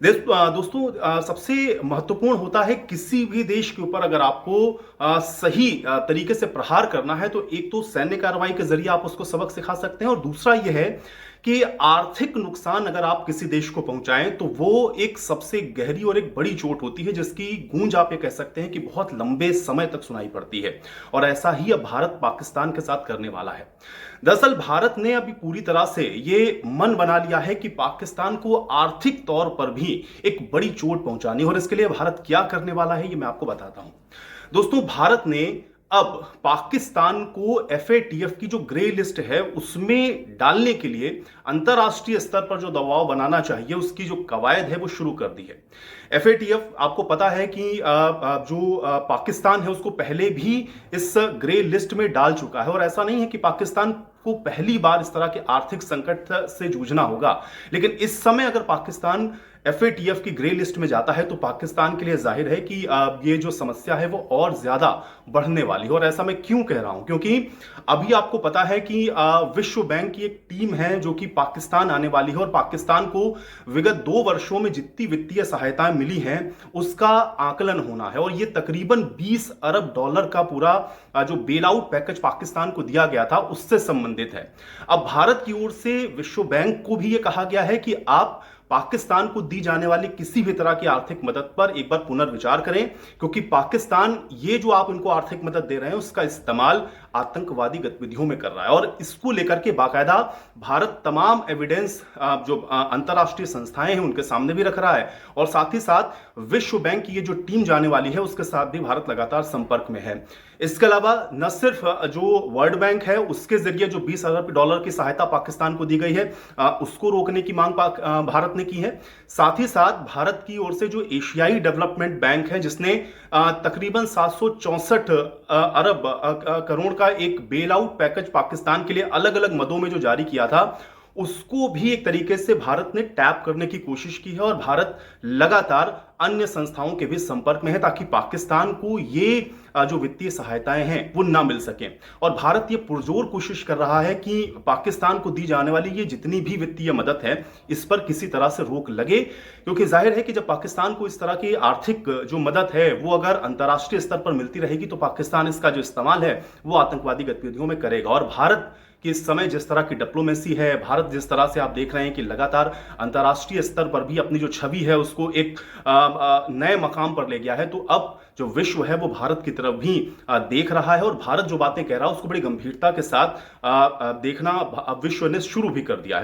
दोस्तों, सबसे महत्वपूर्ण होता है किसी भी देश के ऊपर अगर आपको सही तरीके से प्रहार करना है तो एक तो सैन्य कार्रवाई के जरिए आप उसको सबक सिखा सकते हैं और दूसरा यह है कि आर्थिक नुकसान अगर आप किसी देश को पहुंचाएं तो वो एक सबसे गहरी और एक बड़ी चोट होती है जिसकी गूंज आप ये कह सकते हैं कि बहुत लंबे समय तक सुनाई पड़ती है। और ऐसा ही अब भारत पाकिस्तान के साथ करने वाला है। दरअसल भारत ने अभी पूरी तरह से ये मन बना लिया है कि पाकिस्तान को आर्थिक तौर पर भी एक बड़ी चोट पहुंचानी, और इसके लिए भारत क्या करने वाला है ये मैं आपको बताता हूं। दोस्तों, भारत ने अब पाकिस्तान को एफएटीएफ की जो ग्रे लिस्ट है उसमें डालने के लिए अंतर्राष्ट्रीय स्तर पर जो दबाव बनाना चाहिए उसकी जो कवायद है वो शुरू कर दी है। एफएटीएफ आपको पता है कि जो पाकिस्तान है उसको पहले भी इस ग्रे लिस्ट में डाल चुका है, और ऐसा नहीं है कि पाकिस्तान को पहली बार इस तरह के आर्थिक संकट से जूझना होगा। लेकिन इस समय अगर पाकिस्तान एफएटीएफ की ग्रे लिस्ट में जाता है तो पाकिस्तान के लिए जाहिर है कि ये जो समस्या है वो और ज्यादा बढ़ने वाली है। और ऐसा मैं क्यों कह रहा हूं, क्योंकि अभी आपको पता है कि विश्व बैंक की एक टीम है जो कि पाकिस्तान आने वाली है, और पाकिस्तान को विगत 2 वर्षों में जितनी वित्तीय सहायताएं मिली हैं उसका आकलन होना है, और ये तकरीबन $20 अरब का पूरा जो बेल आउट पैकेज पाकिस्तान को दिया गया था उससे संबंधित है। अब भारत की ओर से विश्व बैंक को भी यह कहा गया है कि आप पाकिस्तान को दी जाने वाली किसी भी तरह की आर्थिक मदद पर एक बार पुनर्विचार करें, क्योंकि पाकिस्तान ये जो आप इनको आर्थिक मदद दे रहे हैं उसका इस्तेमाल आतंकवादी गतिविधियों में कर रहा है। और इसको लेकर के बाकायदा भारत तमाम एविडेंस जो अंतर्राष्ट्रीय संस्थाएं हैं उनके सामने भी रख रहा है, और साथ ही साथ विश्व बैंक की ये जो टीम जाने वाली है उसके साथ भी भारत लगातार संपर्क में है। इसके अलावा न सिर्फ जो वर्ल्ड बैंक है उसके जरिए जो $20 अरब की सहायता पाकिस्तान को दी गई है उसको रोकने की मांग भारत ने की है। साथ ही साथ भारत की ओर से जो एशियाई डेवलपमेंट बैंक है जिसने तकरीबन 764 अरब करोड़ का एक बेल आउट पैकेज पाकिस्तान के लिए अलग अलग मदों में जो जारी किया था उसको भी एक तरीके से भारत ने टैप करने की कोशिश की है, और भारत लगातार अन्य संस्थाओं के भी संपर्क में है ताकि पाकिस्तान को ये जो वित्तीय सहायताएं हैं वो ना मिल सके। और भारत ये पुरजोर कोशिश कर रहा है कि पाकिस्तान को दी जाने वाली ये जितनी भी वित्तीय मदद है इस पर किसी तरह से रोक लगे, क्योंकि जाहिर है कि जब पाकिस्तान को इस तरह की आर्थिक जो मदद है वो अगर अंतर्राष्ट्रीय स्तर पर मिलती रहेगी तो पाकिस्तान इसका जो इस्तेमाल है वो आतंकवादी गतिविधियों में करेगा। और भारत कि इस समय जिस तरह की डिप्लोमेसी है, भारत जिस तरह से आप देख रहे हैं कि लगातार अंतर्राष्ट्रीय स्तर पर भी अपनी जो छवि है उसको एक नए मकाम पर ले गया है, तो अब जो विश्व है वो भारत की तरफ भी देख रहा है, और भारत जो बातें कह रहा है उसको बड़ी गंभीरता के साथ देखना विश्व ने शुरू भी कर दिया है।